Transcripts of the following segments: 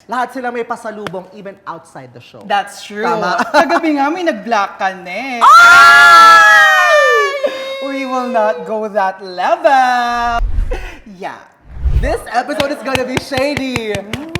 Lahat sila may pasalubong even outside the show. That's true. Tama. Kagabi nga may nag-black ka na eh. We will not go that level. Yeah. This episode is gonna be shady.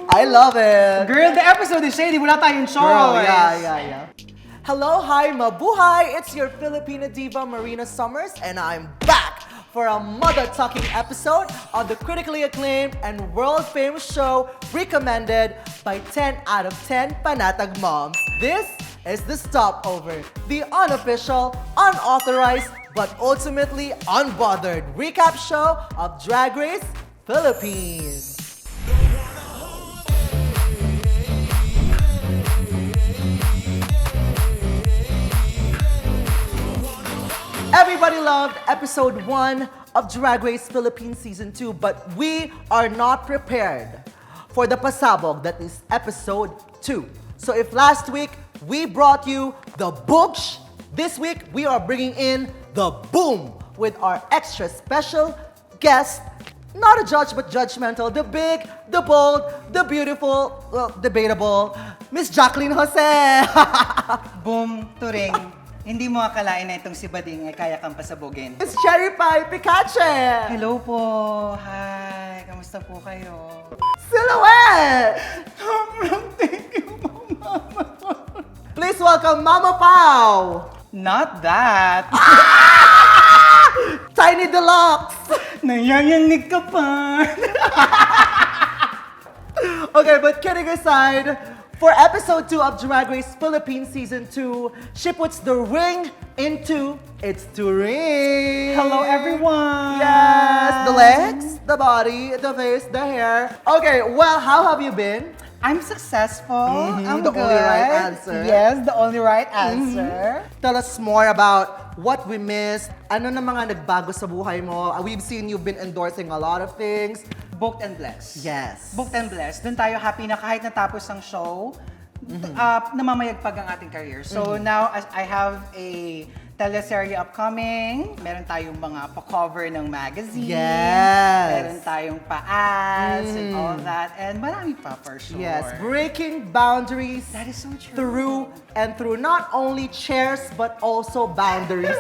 I love it. Girl, the episode is shady. Wala tayong choice. Girl, yeah. Hello, hi, Mabuhay. It's your Filipina diva, Marina Summers, and I'm back for a mother-talking episode of the critically acclaimed and world-famous show recommended by 10 out of 10 Panatag moms. This is The Stopover, the unofficial, unauthorized, but ultimately unbothered recap show of Drag Race Philippines. Everybody loved episode 1 of Drag Race Philippines Season 2, but we are not prepared for the pasabog that is episode 2. So if last week we brought you the boogsh, this week we are bringing in the boom with our extra special guest, not a judge but judgmental, the big, the bold, the beautiful, well, debatable, Miss Jacqueline Jose. Boom, Turing. Hindi mo akalain na itong si Bading ay kaya kang pasabugin. It's Cherry Pie Pikache! Hello po. Hi. Kamusta po kayo? Silhouette! Thank you, Mama. Please welcome Mama Pau! Not that. Tiny Deluxe! Nayayanig ka pa. Okay, but kidding aside, for episode 2 of Drag Race Philippines Season 2, she puts the ring into its Turing. Hello, everyone. Yes, the legs, the body, the face, the hair. Okay, well, how have you been? I'm successful. I'm the good. only right answer. Yes, the only right answer. Tell us more about what we missed. Ano na mga nagbago sa buhay mo? We've seen you've been endorsing a lot of things. Booked and blessed. Yes. Booked and blessed. Doon tayo happy na kahit natapos ang show, namamayagpag ang ating career. So now, as I have a teleserye upcoming, meron tayong mga pa-cover ng magazine. Yes. Meron tayong pa-ads and all that. And marami pa for sure. Yes, breaking boundaries. That is so true. Through and through, not only chairs, but also boundaries.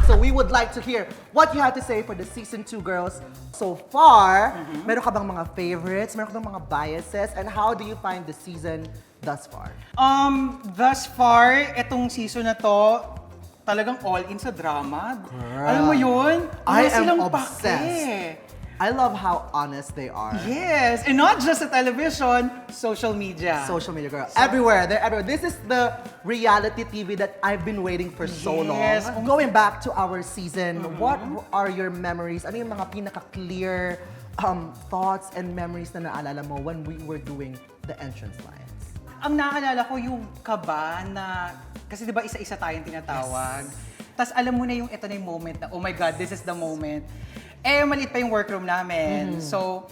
So we would like to hear what you have to say for the Season 2 girls so far. Meron ka bang mga favorites? Meron ka bang mga biases? And how do you find the season thus far? Thus far, itong season na to, talagang all in sa drama. Girl. Alam mo yun? I Wala am silang obsessed. pake. I love how honest they are. Yes, and not just sa television, social media. Social media, girl. Everywhere. They're everywhere. This is the reality TV that I've been waiting for so Yes. long. Going back to our season, what are your memories? Ano yung mga pinaka-clear thoughts and memories na naalala mo when we were doing the entrance lines? Ang naaalala ko yung kaba na, kasi di ba isa-isa tayong tinatawag. Tapos alam mo na yung ito na yung moment na, oh my God, this is the moment. Eh, maliit pa yung workroom namin. So,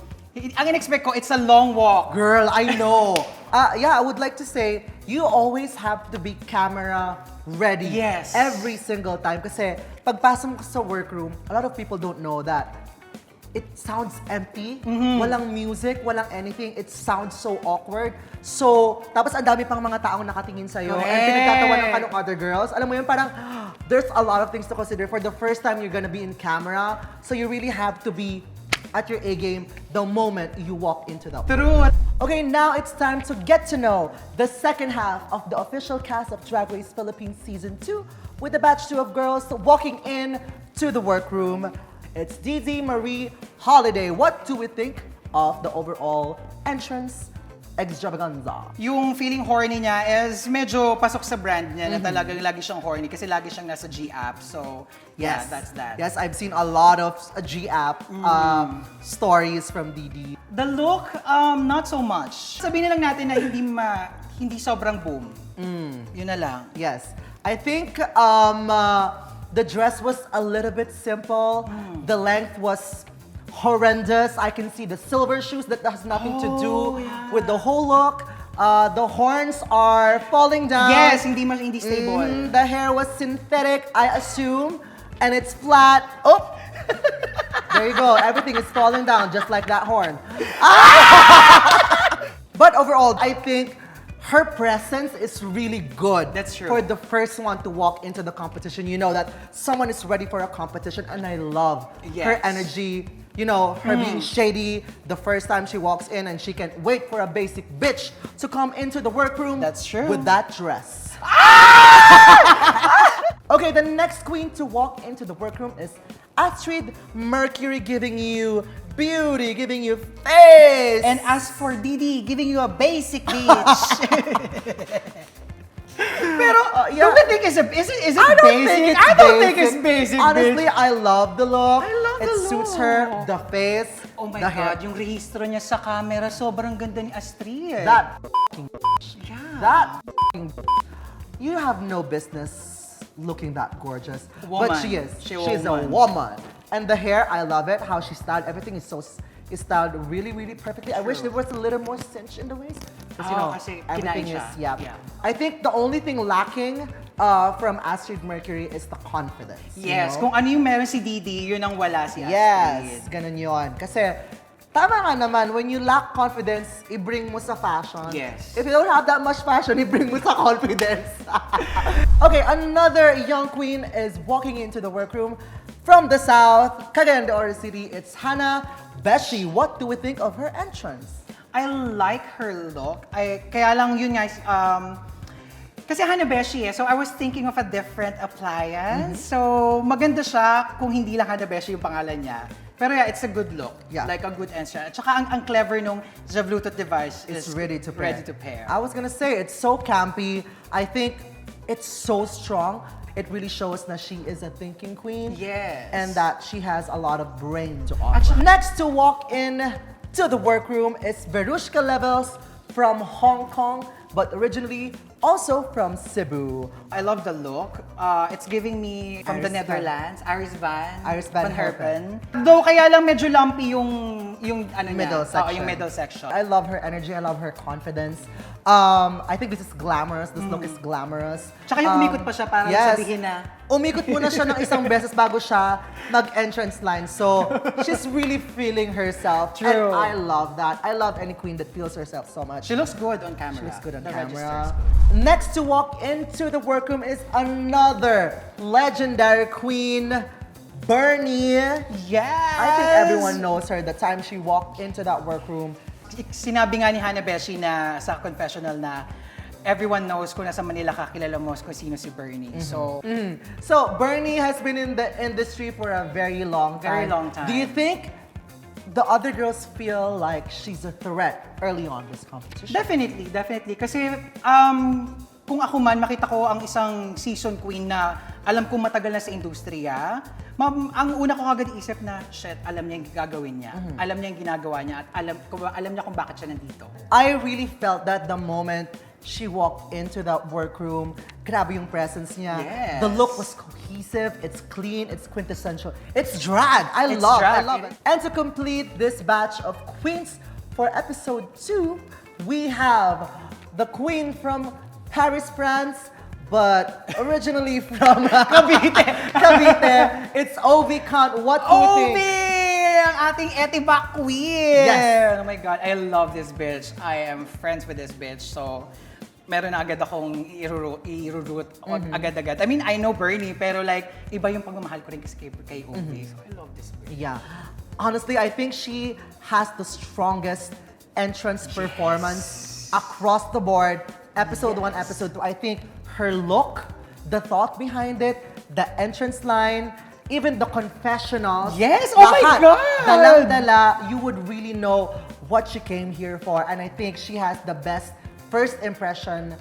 ang in-expect ko, it's a long walk. Girl, I know. Yeah, I would like to say, you always have to be camera ready. Yes. Every single time. Kasi pagpasok mo sa workroom, a lot of people don't know that it sounds empty. Walang music, walang anything. It sounds so awkward. So, tapos ang dami pang mga taong nakatingin sa'yo. And Correct. pinagtatawanan ka ng other girls. Alam mo yun, parang there's a lot of things to consider. For the first time you're gonna be in camera, so you really have to be at your A game the moment you walk into the True. Okay, now it's time to get to know the second half of the official cast of Drag Race Philippines Season 2 with the batch 2 of girls walking in to the workroom. It's Didi Marie Holiday. What do we think of the overall entrance extravaganza? Yung feeling horny niya is medyo pasok sa brand niya na talagang lagi siyang horny kasi lagi siyang nasa G-app. So, yeah, that's that. Yes, I've seen a lot of G-app stories from Didi. The look, not so much. Sabihin na lang natin na hindi sobrang boom. Yun na lang. Yes. I think the dress was a little bit simple. The length was horrendous. I can see the silver shoes that has nothing to do with the whole look. The horns are falling down. Yes, hindi stable. The hair was synthetic, I assume, and it's flat. Oh, there you go. Everything is falling down just like that horn. But overall, I think her presence is really good. That's true. For the first one to walk into the competition, you know that someone is ready for a competition, and I love her energy. You know, her being shady the first time she walks in, and she can't wait for a basic bitch to come into the workroom. That's true. With that dress. Okay, the next queen to walk into the workroom is Astrid Mercury, giving you beauty, giving you face. And as for Didi, giving you a basic bitch. Pero, don't you think is it basic? I don't think it's basic. Honestly, bitch. I love the look. I love it the suits look. her, the face, Oh my the hair. God, yung rehistro niya sa camera, sobrang ganda ni Astrid. That yeah. that you have no business looking that gorgeous. Woman. But she is. She's a woman. woman. And the hair, I love it. How she styled everything is styled really, really perfectly. I wish there was a little more cinch in the waist. Because, you know, kasi everything kinain is, siya. yeah. I think the only thing lacking from Astrid Mercury is the confidence. Yes, you know? kung ano yung meron si Didi, yun ang wala si Astrid. Yes, ganun yun. Kasi, tama nga naman, when you lack confidence, i-bring mo sa fashion. Yes. If you don't have that much fashion, i-bring mo sa confidence. Okay, another young queen is walking into the workroom from the South, Cagayan de Oro City. It's Hannah Beshi. What do we think of her entrance? I like her look. Kaya lang yun guys, kasi Hannah Beshi so I was thinking of a different appliance. So maganda siya kung hindi lang Hannah Beshi yung pangalan niya. Pero yeah, it's a good look. Yeah. Like a good entrance. At saka ang clever nung the Bluetooth device It's is ready to pair. pair. I was gonna say, it's so campy. I think it's so strong. It really shows that she is a thinking queen. Yes. And that she has a lot of brain to At offer. saka- Next to walk in to the workroom is Verushka Levels from Hong Kong, but originally also from Cebu. I love the look. It's giving me from the Iris Van. Netherlands, Iris Van Herpen. Though kaya lang medyo lumpy yung ano Middle niya. section. Yung middle section. I love her energy. I love her confidence. I think this is glamorous. This look is glamorous. Tsaka yung umikot pa siya para sabihin na, umikot muna siya ng isang beses bago siya mag-entrance line. So, she's really feeling herself. True. And I love that. I love any queen that feels herself so much. she looks good on camera. She looks good on The register camera. is good. Next to walk into the workroom is another legendary queen, Bernie. Yes! I think everyone knows her the time she walked into that workroom. Sinabi nga ni Hannah Beshi na sa confessional na everyone knows kung nasa Manila ka, kilala mo kung sino si Bernie. So, So, Bernie has been in the industry for a very long time. Very long time. Do you think the other girls feel like she's a threat early on this competition? definitely. Kasi kung ako man, makita ko ang isang season queen na alam kong matagal na sa industriya, ang una ko agad isip na, shit, alam niya yung gagawin niya. Alam niya yung ginagawa niya at alam niya kung bakit siya nandito. I really felt that the moment she walked into that workroom, grabe yung presence niya. Yes. The look was cohesive, it's clean, it's quintessential. It's drag. I It's love drag. it. And to complete this batch of queens for episode 2, we have the queen from Paris, France, but originally from Cavite. It's Ovi Kant. What do you think? Ang ating etiba queen! Yes. Oh my God, I love this bitch. I am friends with this bitch. So, meron na agad akong i-root agad-agad. I mean, I know Bernie, pero like, iba yung pagmamahal ko rin kay Ovi. So, I love this bitch. Yeah. Honestly, I think she has the strongest entrance performance across the board. Episode 1, episode 2. I think her look, the thought behind it, the entrance line, even the confessionals. Yes! Oh my lahat, God! Dalang-dala, you would really know what she came here for. And I think she has the best first impression.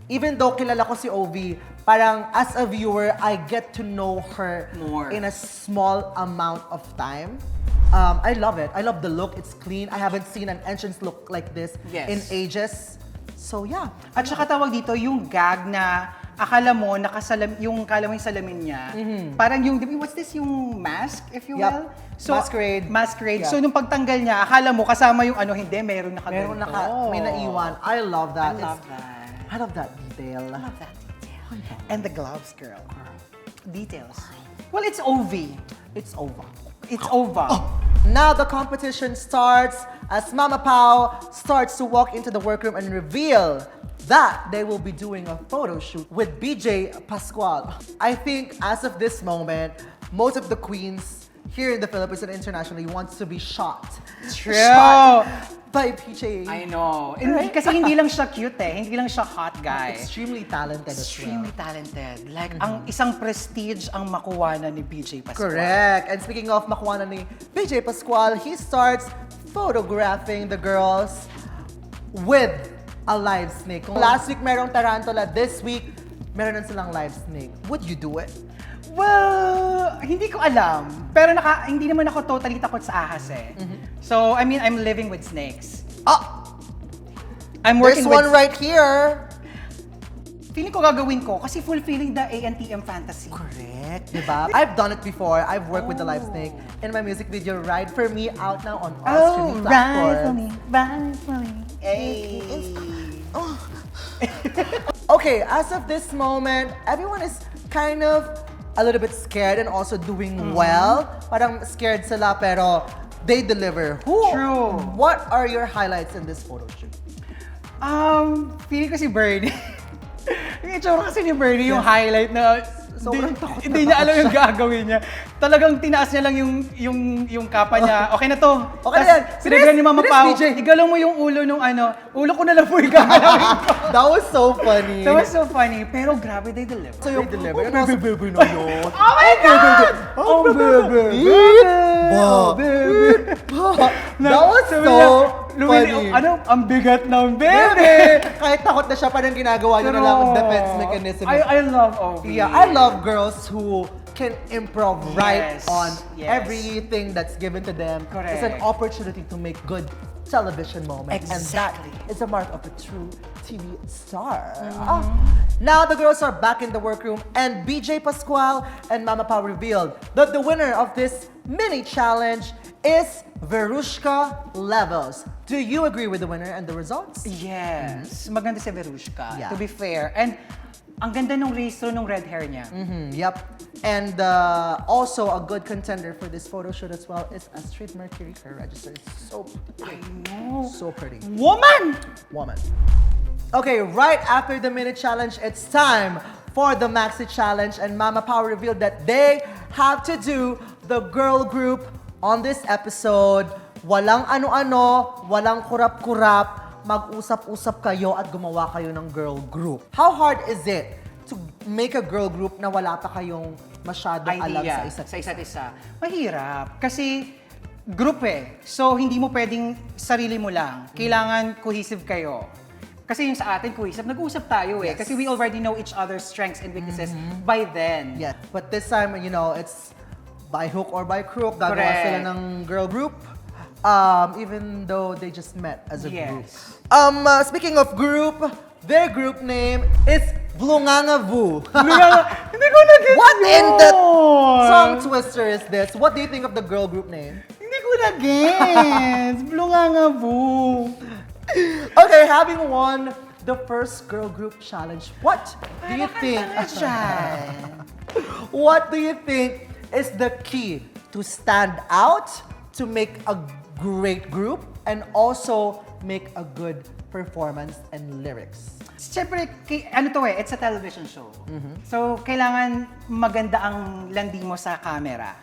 Even though kilala ko si Ovi, parang as a viewer, I get to know her More. in a small amount of time. I love it. I love the look. It's clean. I haven't seen an entrance look like this Yes. in ages. So yeah. At saka tawag dito, yung gag na akala mo, yung salamin niya, parang yung, what's this, yung mask, if you will? So, Masquerade. Masquerade. Yeah. So, nung pagtanggal niya, akala mo kasama yung hindi, meron Meron nakaganto. may naiwan. I love that. I love that. I love that detail. I love that detail. And the gloves, girl. Details. Well, it's Ovi. It's over. It's Ova. Now the competition starts as Mama Pao starts to walk into the workroom and reveal that they will be doing a photo shoot with BJ Pascual. I think as of this moment, most of the queens here in the Philippines and internationally wants to be shot. True. Shot by BJ. I know. Kasi hindi lang siya cute eh. Hindi lang siya hot guy. Extremely talented Extremely talented. Like, ang isang prestige ang makuha na ni BJ Pascual. Correct. And speaking of makuha na ni BJ Pascual, he starts photographing the girls with a live snake. Kung last week merong tarantula, this week meron na silang live snake. Would you do it? Well, hindi ko alam. Pero hindi naman ako totally takot sa ahas eh. So, I mean, I'm living with snakes. I'm There's working one with... right here. Feeling ko gagawin ko kasi fulfilling the ANTM fantasy. Correct, diba? I've done it before. I've worked with the live snake in my music video, Ride For Me, out now on all streaming platforms. Ride For Me. Hey. Okay, as of this moment, everyone is kind of a little bit scared and also doing well. Parang scared sila pero they deliver. True. What are your highlights in this photo shoot? Feeling ko si Bernie. Yung itsura kasi ni Bernie, yung highlight na Sobrang takot na hindi niya takot alam yung gagawin niya. Talagang tinaas niya lang yung kapa niya. Okay na to. Okay na yan. Sinigran ni Mama Bilis, Pao. BJ. Igalaw mo yung ulo nung ulo ko na lang po igalawin ko. That was so funny. That was so funny. Pero grabe, they deliver. So yung deliver. baby na yun. Oh my God! Oh, baby. That was so funny. Ang bigat ng bebe! Kahit takot na siya, parang ginagawa niya na lang ang defense mechanism. I love Ovi. Yeah, I love girls who can improv right Yes, on yes. everything that's given to them. It's an Correct. opportunity to make good television moments. Exactly. And that is a mark of a true TV star. Now the girls are back in the workroom and BJ Pascual and Mama Pao revealed that the winner of this mini challenge is Verushka Levels. Do you agree with the winner and the results? Yes. Maganda si Verushka, Yeah. to be fair. And ang ganda nung restro nung red hair niya. Yep. And also a good contender for this photo shoot as well is Astrid Mercury. Her register is so pretty. So pretty. Woman! Woman. Okay, right after the minute challenge, it's time for the Maxi challenge, and Mama Pao revealed that they have to do the girl group on this episode. Walang ano-ano, walang kurap-kurap, mag-usap-usap kayo at gumawa kayo ng girl group. How hard is it to make a girl group na wala pa kayong masyadong alam sa isa't isa? Mahirap. Kasi group eh. So, hindi mo pwedeng sarili mo lang. Kailangan cohesive kayo. Kasi yung sa atin, cohesive, nag-uusap tayo eh. Yes. Kasi we already know each other's strengths and weaknesses by then. Yeah, but this time, you know, it's by hook or by crook. Gagawa Correct. sila ng girl group. Even though they just met as a group. Yes. Speaking of group, their group name is Blungangavu. Hindi ko na-get What yun! in the tongue twister is this? What do you think of the girl group name? Hindi ko na-get! Blungangavu! Okay, having won the first girl group challenge, what do you think? What do you think is the key to stand out, to make a great group, and also make a good performance and lyrics? Siyempre, it's a television show. So, kailangan maganda ang landi mo sa camera.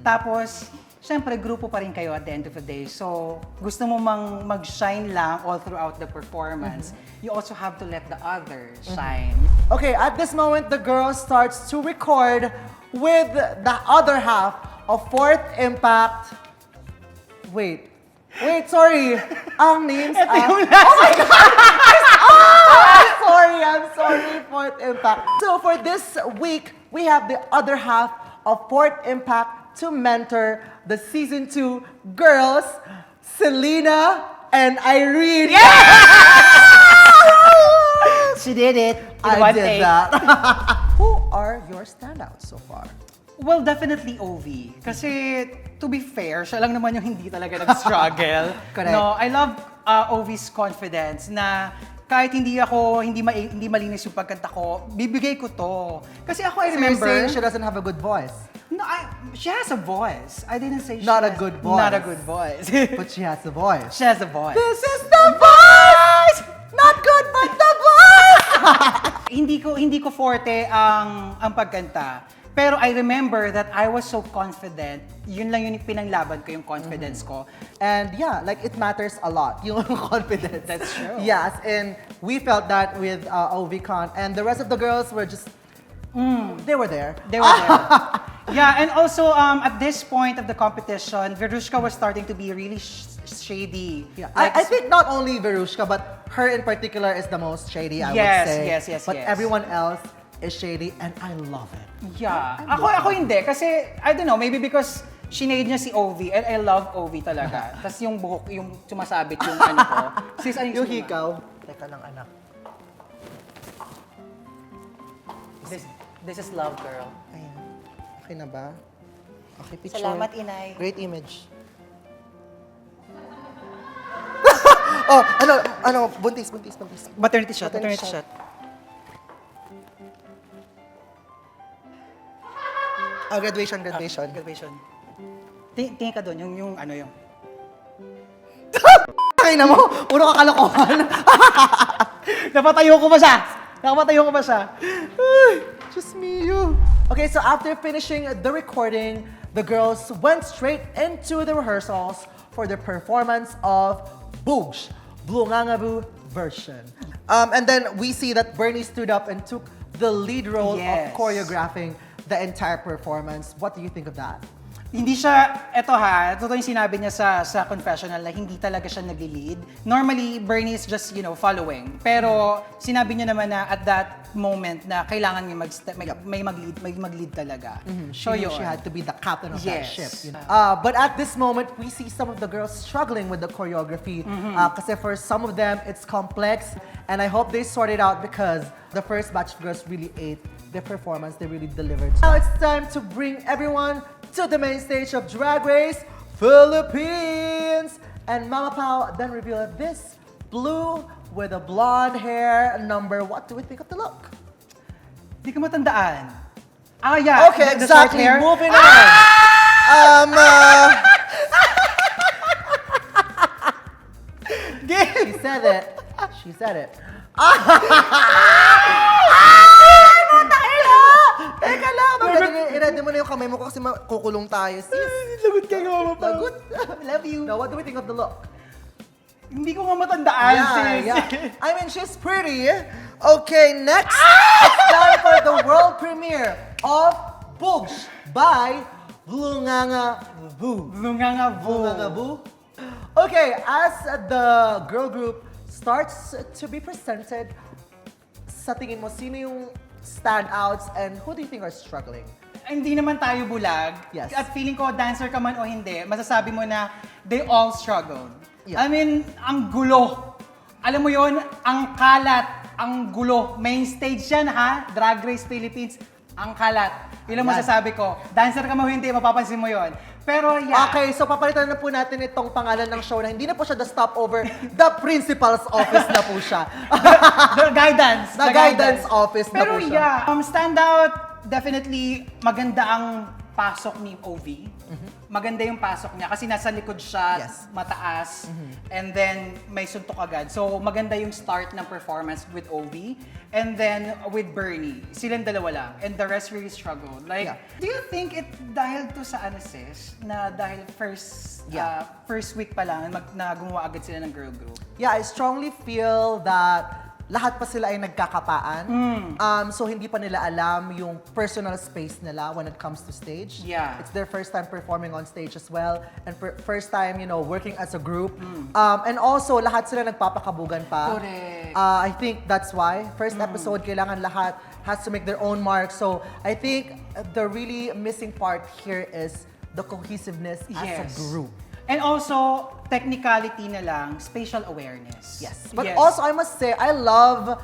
Tapos, siyempre, grupo pa rin kayo at the end of the day. So, gusto mo mag-shine lang all throughout the performance. You also have to let the others shine. Okay, at this moment, the girl starts to record with the other half of Fourth Impact. Wait, sorry. Ang names yung Oh my God! I'm sorry, Fourth Impact. So for this week, we have the other half of Fourth Impact to mentor the Season 2 girls, Selena and Irene. She did it. I did that. Who are your standouts so far? Well, definitely Ovi. Kasi, to be fair, siya lang naman yung hindi talaga nag-struggle. Correct. No, I love Ovi's confidence na kahit hindi malinis yung pagkanta ko, bibigay ko to. Kasi ako, I So you're remember... saying she doesn't have a good voice? No, she has a voice. I didn't say she Not a has... good voice. Not a good voice. But she has a voice. She has a voice. This is the voice! Not good, but the voice! hindi ko forte ang pagkanta. Pero I remember that I was so confident. Yun lang yung pinanglaban ko, yung confidence ko. And yeah, like it matters a lot, yung confidence. That's true. Yes, and we felt that with OVCon, and the rest of the girls were just, they were there. They were there. Yeah, and also at this point of the competition, Verushka was starting to be really shady. Yeah. Like, I think not only Verushka, but her in particular is the most shady, I would say. Yes. But everyone else is shady, and I love it. Yeah. Ako hindi. Kasi, I don't know, maybe because sinade niya si Ovi, and I love Ovi talaga. Tapos yung buhok, yung sumasabit yung ano ko. Sis, ano Yung suma? hikaw. Teka lang, anak. This is love, girl. Ayan. Okay na ba? Okay, picture. Salamat, Inay. Great image. Oh, ano, buntis. Maternity shot. Oh, graduation. Graduation. Tingin ka doon, yung ano yung... Ay na mo, puro kakalokohan. Napatayo ko ba siya? Ay, just me, you. Okay, so after finishing the recording, the girls went straight into the rehearsals for the performance of Bugs, Blungangabu version. And then we see that Bernie stood up and took the lead role of choreographing the entire performance. What do you think of that? Hindi siya, totoo yung sinabi niya sa confessional na hindi talaga siya nagli-lead. Normally, Bernie is just, following. Pero sinabi niya naman na at that moment na kailangan niya may mag-lead talaga. So She yun. had to be the captain of that ship. Yes. But at this moment, we see some of the girls struggling with the choreography. Kasi for some of them, it's complex. And I hope they sort it out because the first batch of girls really ate their performance. They really delivered. Now it's time to bring everyone to the main stage of Drag Race Philippines. And Mama Pao then revealed this blue with a blonde hair number. What do we think of the look? Hindi ko matandaan. Yeah. Okay, the short exactly. hair. Moving on. She said it. Teka lang, i-ready mo na yung kamay mo kasi kukulong tayo, sis. Lagot ka nga, Mama Pao. Lagot. Love you. Now, what do we think of the look? Hindi ko nga matandaan, sis. Yeah. I mean, she's pretty. Okay, next. It's time for the world premiere of Wigs by Blungangabu. Blungangabu. Okay, as the girl group starts to be presented, sa tingin mo, sino yung standouts and who do you think are struggling? Hindi naman tayo bulag. Yes. At feeling ko, dancer ka man o hindi, masasabi mo na they all struggled. Yeah. I mean, ang gulo. Alam mo yon, ang kalat, ang gulo. Main stage yan ha, Drag Race Philippines, ang kalat. Yun lang masasabi ko. Dancer ka man o hindi, mapapansin mo yon. Pero yeah. Okay, so papalitan na po natin itong pangalan ng show na hindi na po siya the stopover, the principal's office na po siya. The guidance. The guidance office na Pero po siya. yeah, standout, definitely maganda ang pasok ni OV. Maganda yung pasok niya kasi nasa likod siya, mataas, and then may suntok agad. So maganda yung start ng performance with OV. And then with Bernie, silang dalawa lang. And the rest really struggled. Like, do you think it dahil to sa sis, na dahil first week pa lang na gumawa agad sila ng girl group? Yeah, I strongly feel that lahat pa sila ay nagkakapaan. So hindi pa nila alam yung personal space nila when it comes to stage. Yeah. It's their first time performing on stage as well. And first time, working as a group. And also, lahat sila nagpapakabugan pa. Correct. I think that's why. First episode, kailangan lahat has to make their own mark. So I think the really missing part here is the cohesiveness as a group. And also, technicality na lang, spatial awareness. Yes. But also, I must say, I love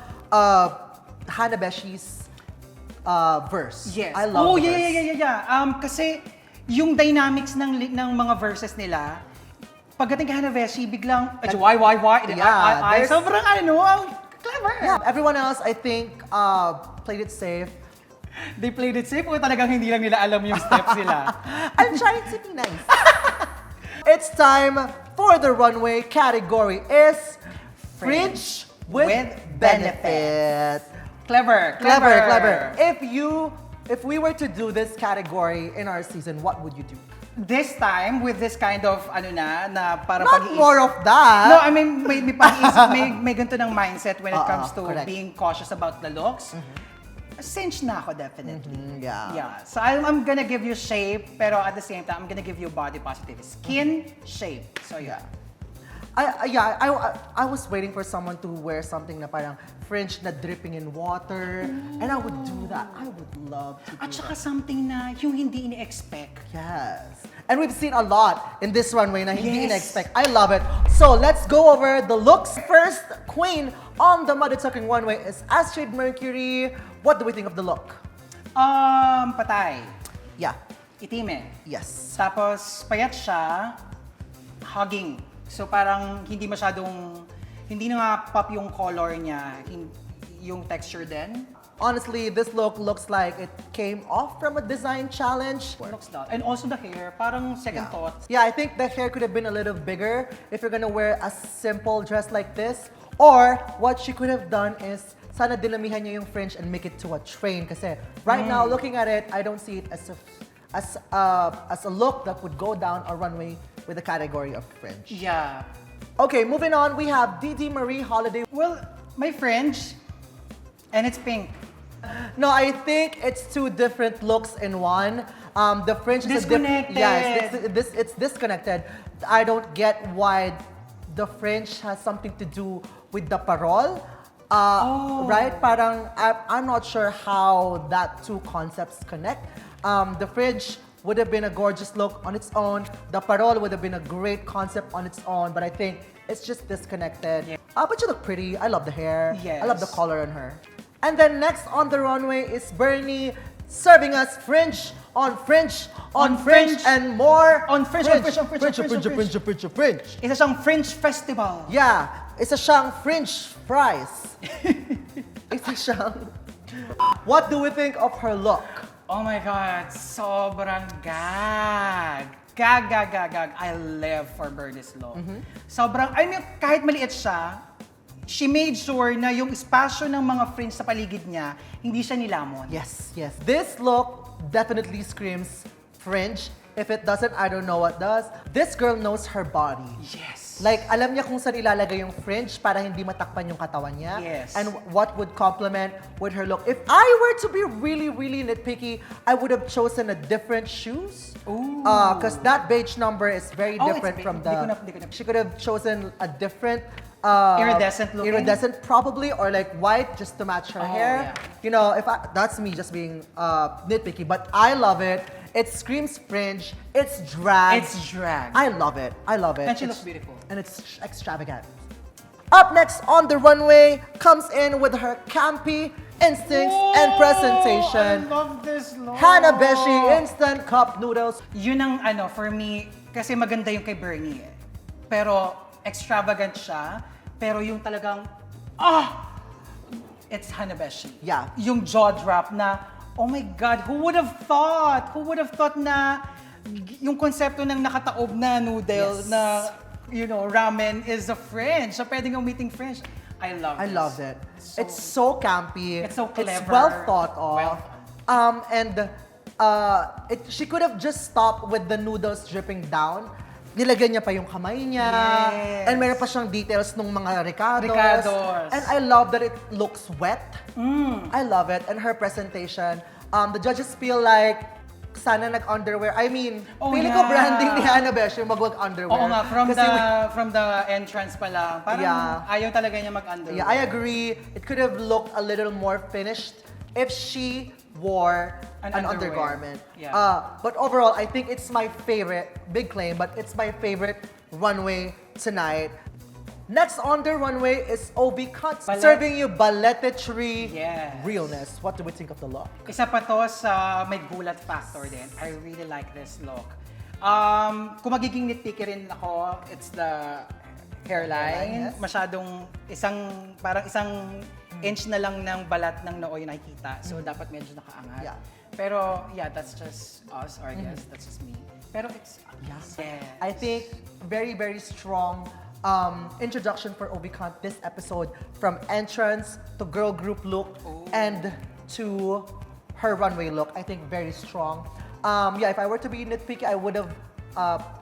Hanabeshi's verse. Yes. I love the verse. Yeah. Kasi yung dynamics ng mga verses nila, pagdating kay Hanabeshi, biglang, why? Yeah, Sobrang Clever! Yeah, everyone else, I think, played it safe. They played it safe o talagang hindi lang nila alam yung steps nila? I'm trying to be nice. It's time for the runway category is Fringe with benefit. Clever. If we were to do this category in our season, what would you do? This time, with this kind of, na para Not more of that. No, I mean, may pag-iisip, may ganito ng mindset when it comes to correct. being cautious about the looks. Cinch na ako, definitely. Yeah. So I'm gonna give you shape, pero at the same time, I'm gonna give you body positive. Skin shape. So yeah. I was waiting for someone to wear something na parang fringe na dripping in water. And I would do that. I would love to do At saka that. something na yung hindi ini-expect. Yes. And we've seen a lot in this runway na hindi Yes. in-expect. I love it. So let's go over the looks. First queen on the Mother Talking runway is Astrid Mercury. What do we think of the look? Patay. Yeah. Itime. Yes. Tapos payat siya, hugging. So parang hindi na nga pop yung color niya, yung texture din. Honestly, this look looks like it came off from a design challenge. Looks that. And also the hair, parang second thought. Yeah, I think the hair could have been a little bigger if you're gonna wear a simple dress like this. Or what she could have done is sana dinamihan niya yung fringe and make it to a train. Kasi right now, looking at it, I don't see it as a look that would go down a runway with the category of fringe. Yeah. Okay, moving on, we have Didi Marie Holiday. Well, my fringe, and it's pink. No, I think it's two different looks in one. The fringe is Disconnected. It's disconnected. I don't get why the fringe has something to do with the parol. Right? Parang I'm not sure how that two concepts connect. The fringe would have been a gorgeous look on its own. The parol would have been a great concept on its own, but I think it's just disconnected. Yeah. But you look pretty. I love the hair. Yes. I love the color on her. And then next on the runway is Bernie serving us fringe on fringe on fringe and more On fringe. Isa siyang fringe festival. Yeah, isa siyang fringe fries. Isa siyang. What do we think of her look? Oh my God, sobrang gag. Gag. I live for Bernie's look. Sobrang, I mean, kahit maliit siya, she made sure na yung espasyo ng mga fringe sa paligid niya, hindi siya nilamon. Yes. This look definitely screams fringe. If it doesn't, I don't know what does. This girl knows her body. Yes. Like, alam niya kung saan ilalagay yung fringe para hindi matakpan yung katawan niya. Yes. And what would complement with her look. If I were to be really, really nitpicky, I would have chosen a different shoes. Ooh. Because that beige number is very Oh, different it's from big. the... Di ko na- She could have chosen a different... Iridescent looking? Iridescent probably, or like white just to match her hair. Yeah. You know, that's me just being nitpicky, but I love it. It screams fringe. It's drag. It's drag. I love it. And she looks beautiful. And it's extravagant. Up next on the runway comes in with her campy instincts and presentation. I love this look. Hannah Beshi instant cup noodles. Yun ang for me, kasi maganda yung kay Bernie eh. Pero extravagant siya, pero yung talagang, it's Hanabeshi. Yeah. Yung jaw drop na, oh my God, who would have thought? Who would have thought na yung konsepto ng nakataob na noodle Yes. na, ramen is a fringe. So pwedeng umiting fringe. I love I this. loved it. It's so campy. It's so clever. It's well thought of. Well She could have just stopped with the noodles dripping down. Nilagyan niya pa yung kamay niya. Yes. And meron pa siyang details nung mga ricados. Ricados. And I love that it looks wet. I love it. And her presentation. The judges feel like sana nag-underwear. I mean, feeling ko branding ni Hannah Besh yung mag-underwear. Oo nga, from the entrance pa lang. Parang ayaw talaga niya mag-underwear. Yeah, I agree. It could have looked a little more finished if she wore an undergarment. Yeah. But overall, I think it's my favorite, big claim, but it's my favorite runway tonight. Next on the runway is Obi Cuts, serving you balletetry realness. What do we think of the look? Isa pa to sa may gulat factor din. I really like this look. Kung magiging nitpicky rin ako, hairline. Yes. Masyadong parang isang inch na lang ng balat ng noo yung nakikita. So, dapat medyo nakaangat. Yeah. Pero, yeah, that's just us, or I guess that's just me. Pero it's, yes. I think very, very strong introduction for Obicant this episode, from entrance to girl group look and to her runway look. I think very strong. Yeah, if I were to be nitpicky, I would have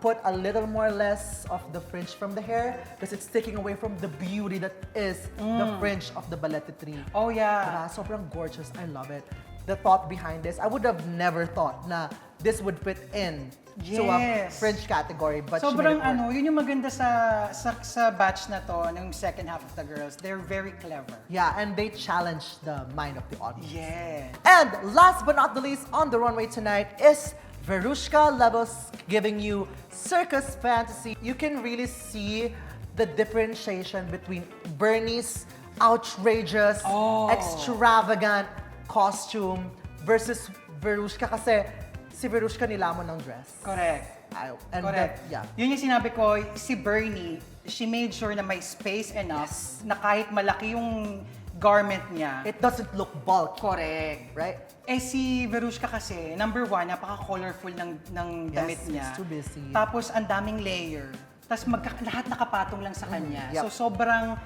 put a little more less of the fringe from the hair because it's taking away from the beauty that is the fringe of the balletetry. Oh, yeah. Diba? Sobrang gorgeous. I love it. The thought behind this, I would have never thought na this would fit in to a fringe category, but sobrang she made it work. yun yung maganda sa batch na to, ng second half of the girls. They're very clever. Yeah, and they challenged the mind of the audience. Yeah. And last but not the least on the runway tonight is Verushka Levels, giving you circus fantasy. You can really see the differentiation between Bernie's outrageous, extravagant costume versus Verushka, kasi si Verushka nilamon ng dress. Correct. And Correct. yeah. Yun yung sinabi ko, si Bernie, she made sure na may space enough na kahit malaki yung garment niya. It doesn't look bulky. Correct. Right? Eh si Verushka kasi, number one, napaka-colorful ng damit niya. It's too busy. Tapos ang daming layer. Tapos lahat nakapatong lang sa kanya. Yep. So sobrang,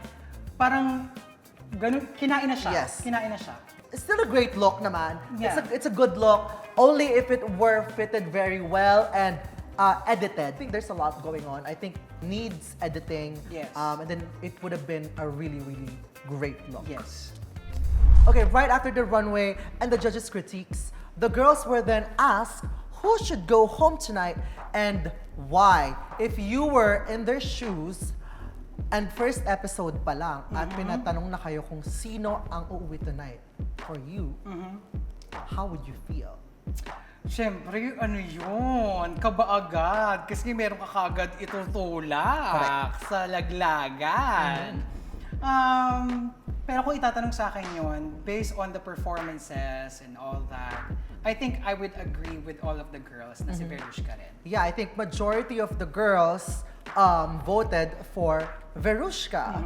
parang, ganun, kinain na siya. Yes. Kinain na siya. It's still a great look naman. Yeah. It's a good look, only if it were fitted very well and edited. I think there's a lot going on. I think needs editing. Yes. And then it would have been a really, really great look. Yes. Okay, right after the runway and the judges' critiques, the girls were then asked who should go home tonight and why. If you were in their shoes, and first episode pa lang, at pinatanong na kayo kung sino ang uuwi tonight for you, how would you feel? Siyempre, ano yun? Kaba agad. Kasi meron ka kagad itutulak sa laglagan. Pero kung itatanong sa akin yun, based on the performances and all that, I think I would agree with all of the girls na si Verushka rin. Yeah, I think majority of the girls voted for Verushka.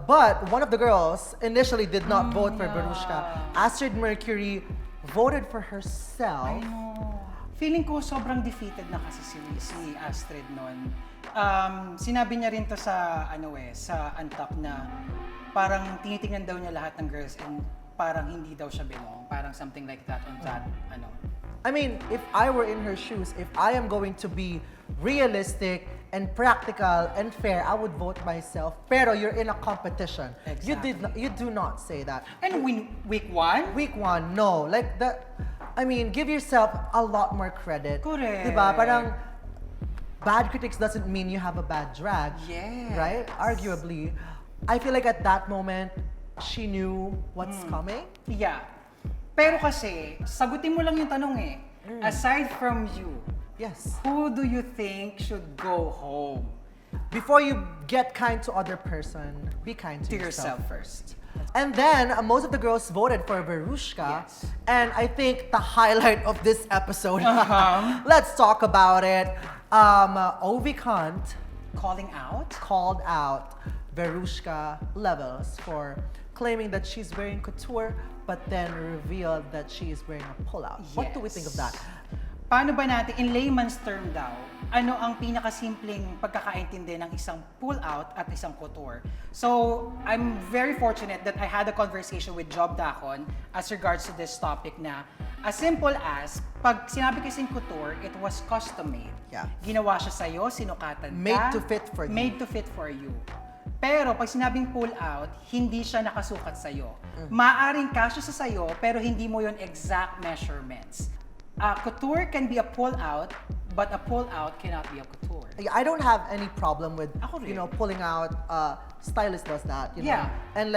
But one of the girls initially did not vote for Verushka. Astrid Mercury voted for herself. I know. Feeling ko sobrang defeated na kasi si Astrid noon. Sinabi niya rin to sa sa Untucked na parang tinitingnan daw niya lahat ng girls and parang hindi daw siya belong. Parang something like that on that I mean, if I were in her shoes, if I am going to be realistic and practical and fair, I would vote myself. Pero you're in a competition. Exactly. You do not say that. And week one? Week one, no. Like I mean, give yourself a lot more credit. Correct. Diba? Parang bad critics doesn't mean you have a bad drag. Yes. Right? Arguably. I feel like at that moment, she knew what's coming. Yeah. Pero kasi, sagutin mo lang yung tanong eh. Aside from you, Yes. who do you think should go home? Before you get kind to other person, be kind to To yourself first. And then, most of the girls voted for Verushka. Yes. And I think the highlight of this episode, let's talk about it. Obicant Calling out? called out Verushka Levels for claiming that she's wearing couture, but then revealed that she is wearing a pullout. What do we think of that? Paano ba natin, in layman's term daw, ano ang pinakasimpleng pagkakaintindi ng isang pull-out at isang couture? So, I'm very fortunate that I had a conversation with Job Dacon as regards to this topic na as simple as, pag sinabi kasing couture, it was custom-made. Yeah. Ginawa siya sa'yo, sinukatan ka. Made to fit for you. Made to fit for you. Pero pag sinabing pull-out, hindi siya nakasukat sa'yo. Maaring kasya sa sa'yo, pero hindi mo yon exact measurements. Couture can be a pull-out, but a pull-out cannot be a couture. I don't have any problem with, Ako rin. pulling out. Stylist does that, Yeah. And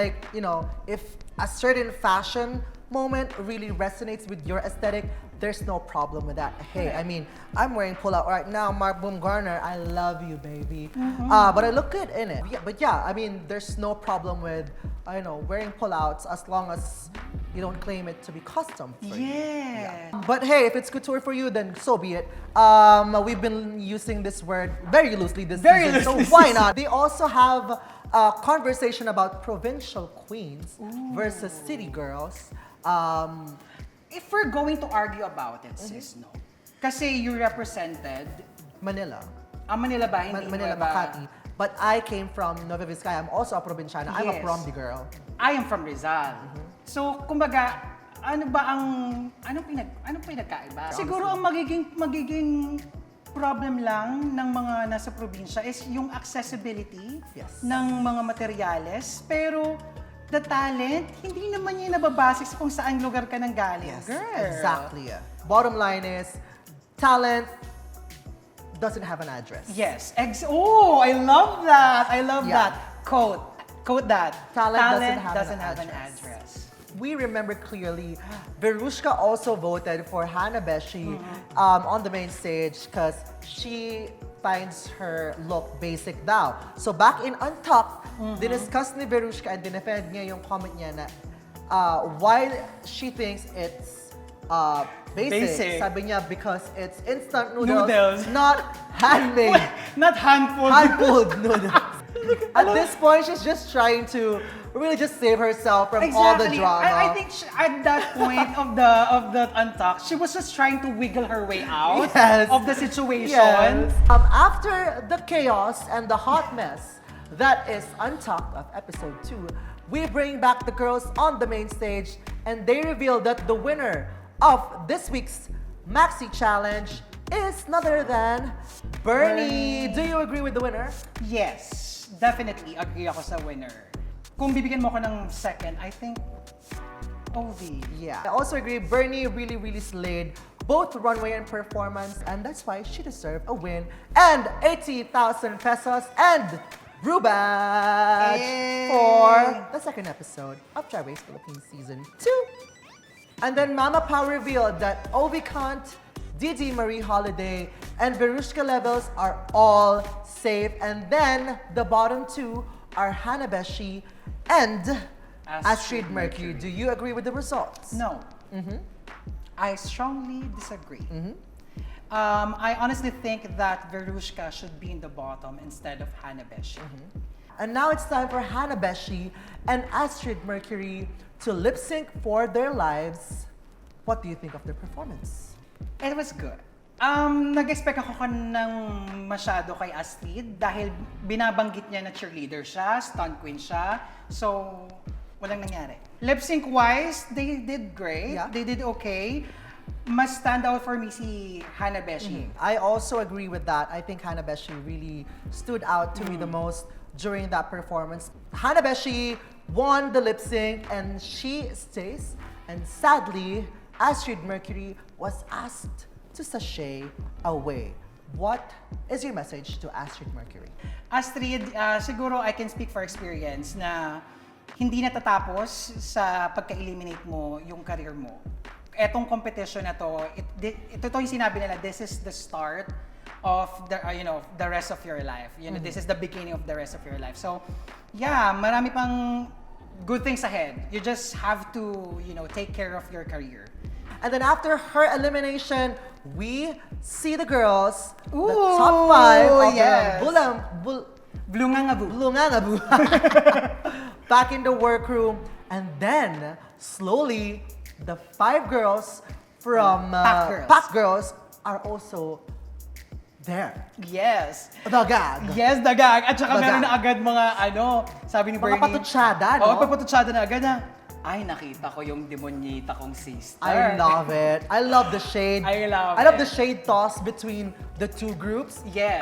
if a certain fashion moment really resonates with your aesthetic, there's no problem with that. Hey, I mean, I'm wearing pull-out right now. Bumgarner, I love you, baby. But I look good in it. Yeah, but yeah, I mean, there's no problem with, wearing pull-outs as long as you don't claim it to be custom for you. Yeah. But hey, if it's couture for you, then so be it. We've been using this word very loosely this season, so why not? They also have a conversation about provincial queens versus city girls. If we're going to argue about it, sis, no? Kasi you represented Manila. Manila ba? Hindi Manila, Nueva. Makati. But I came from Nueva Vizcaya. I'm also a provinciana. I'm a Yes. prom girl. I am from Rizal. So, kumbaga, anong pinagkaiba? Siguro ang magiging problem lang ng mga nasa probinsya is yung accessibility Yes. ng mga materyales. Pero, the talent, hindi naman yun nababase sa kung saan lugar ka nang galing, girl. Exactly. Bottom line is, talent doesn't have an address. Yes. Oh, I love that. I love Yeah. that. Quote that. Talent doesn't have have an an address. We remember clearly, Verushka also voted for Hannah Beshi on the main stage because she finds her look basic daw. So back in Untucked, diniscuss ni Verushka and dinefend niya yung comment niya na while she thinks it's basic, sabi niya because it's instant noodles. Not handmade. Not hand-pulled. Hand-pulled noodles. At this point, she's just trying to really just save herself from all the drama. I think at that point of the Untucked, she was just trying to wiggle her way out of the situation. Yes. After the chaos and the hot mess that is Untucked of episode 2, we bring back the girls on the main stage and they reveal that the winner of this week's Maxi Challenge is none other than Bernie. Do you agree with the winner? Yes, definitely agree ako sa winner. Kung bibigyan mo ko ng second, I think Ovi. Yeah. I also agree, Bernie really slayed both runway and performance, and that's why she deserved a win and 80,000 pesos and Brew badge for the second episode of Drag Race Philippines Season 2. And then Mama Pao revealed that Ovi Kant, Didi Marie Holiday, and Verushka levels are all safe. And then the bottom two are Hannah Beshi and Astrid Mercury. Do you agree with the results? No. I strongly disagree. I honestly think that Verushka should be in the bottom instead of Hannah Beshi. And now it's time for Hannah Beshi and Astrid Mercury to lip sync for their lives. What do you think of their performance? It was good. Nag-expect ako ng masyado kay Astrid dahil binabanggit niya na cheerleader siya, stunt queen siya. So, walang nangyari. Lip sync wise, they did great. Yeah. They did okay. Mas stand out for me si Hannah Beshi. I also agree with that. I think Hannah Beshi really stood out to me the most during that performance. Hannah Beshi won the lip sync and she stays. And sadly, Astrid Mercury was asked to sashay away. What is your message to Astrid Mercury? Astrid, siguro I can speak for experience na hindi natatapos sa pagka-eliminate mo yung career mo. Etong competition na to, ito yung sinabi nila, this is the start of the rest of your life. This is the beginning of the rest of your life. So, yeah, marami pang good things ahead. You just have to, take care of your career. And then after her elimination, we see the girls, the top 5 of the Bulungangabu back in the workroom, and then slowly the 5 girls from Pack Girls are also there. Yes. The gag. Yes, the gag. At saka The meron gag. na agad mga sabi ni Bernie. Mga patutsada, no? Oo, patutsada na agad na. Ay, nakita ko yung demonyita kong sister. I love it. I love the shade. I love the it. shade toss between the two groups. Yes.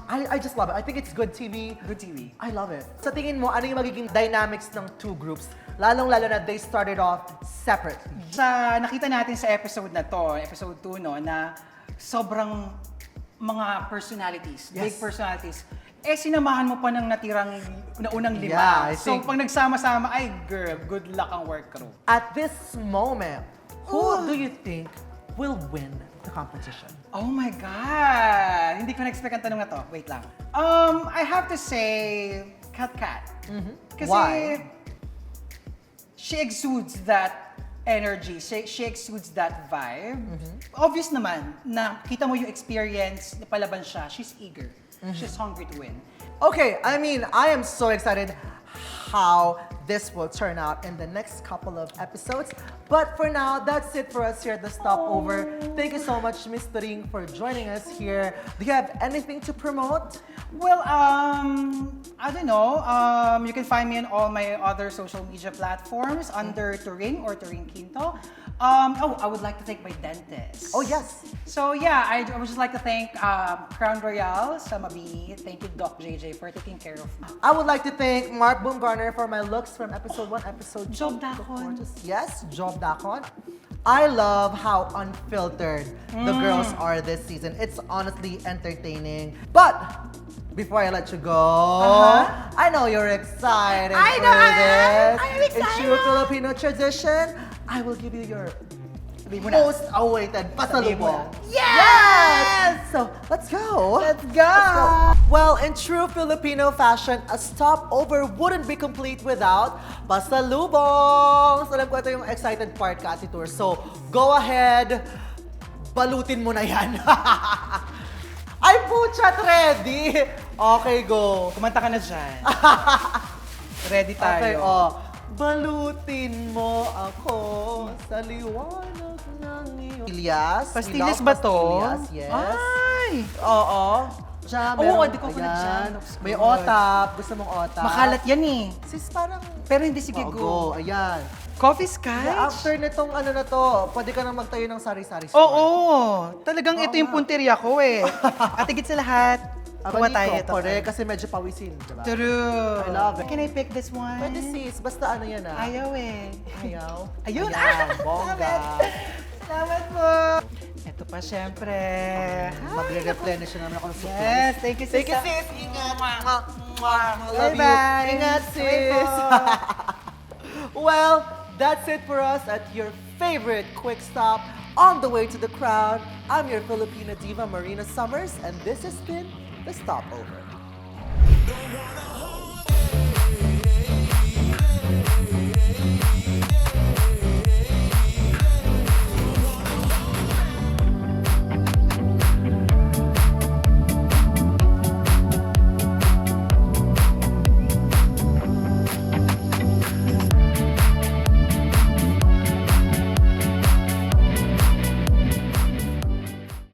I just love it. I think it's good TV. Good TV. I love it. Sa tingin mo, ano yung magiging dynamics ng two groups? Lalong-lalo na they started off separately. Sa nakita natin sa episode na to, episode 2, no, na sobrang mga personalities, big personalities. Sinamahan mo pa ng natirang naunang 5. Yeah, I so think- pag nagsama-sama, ay girl, good luck ang work crew. At this moment, who do you think will win the competition? Oh my God! Hindi ko na-expect ang tanong na to. Wait lang. I have to say, Kat. Kasi Why? she exudes that energy. She exudes that vibe. Obvious naman na kita mo yung experience, palaban siya. She's eager. She's hungry to win. Okay, I mean, I am so excited how this will turn out in the next couple of episodes. But for now, that's it for us here at the Stopover. Thank you so much, Miss Turing, for joining us here. Do you have anything to promote? Well, I don't know. You can find me on all my other social media platforms under Turing or Turing Quinto. I would like to thank my dentist. Oh, yes. So yeah, I would just like to thank Crown Royale sa Mabini. Thank you, Doc JJ, for taking care of me. I would like to thank Mark Bumgarner for my looks from episode 1, episode 2. Job Dakon. Yes, Job Dakon. I love how unfiltered the girls are this season. It's honestly entertaining. But before I let you go, I know you're excited I for know I this. am. I am excited. In true Filipino tradition, I will give you your Sabihin mo na. most awaited pasalubong. Yes! So, let's go. Let's go! Well, in true Filipino fashion, a stopover wouldn't be complete without pasalubong. So, alam ko ito yung excited part ka, Ate Tour. So, go ahead, balutin mo na yan. Ay, puchat, ready? Okay, go. Kumanta ka na dyan. Ready tayo. Okay, oh. Balutin mo ako sa liwanag ng iyong... Pastillas? Pastillas We love ba to? pastillas, yes. Ay! Oo. Diyan, Oo, meron- di ko na ayan. dyan. May otap. Gusto mong otap? Makalat yan eh. Sis, parang... Pero hindi, sige, Oh, go. Ayan. Coffee Yeah, scotch? after nitong ano na to, pwede ka nang magtayo ng sari-sari store. Oo. Talagang Oo ito yung nga. punteriya ko eh. At higit sa lahat, kuha tayo ito. Correct, kasi medyo pawisin, diba? True. I love it. Can I pick this one? Pwede sis, basta ano yan ah. Ayaw eh. Ayaw. Ayun. Ayan, bongga. Salamat po. Ito pa syempre. Magre-replenish na naman ako ng supplies. Yes, thank you, sis. Thank you, sis. Ingat. Love you. Bye-bye. Ingat, sis. Well, that's it for us at your favorite quick stop on the way to the crowd. I'm your Filipina diva, Marina Summers, and this has been The Stopover. Don't wanna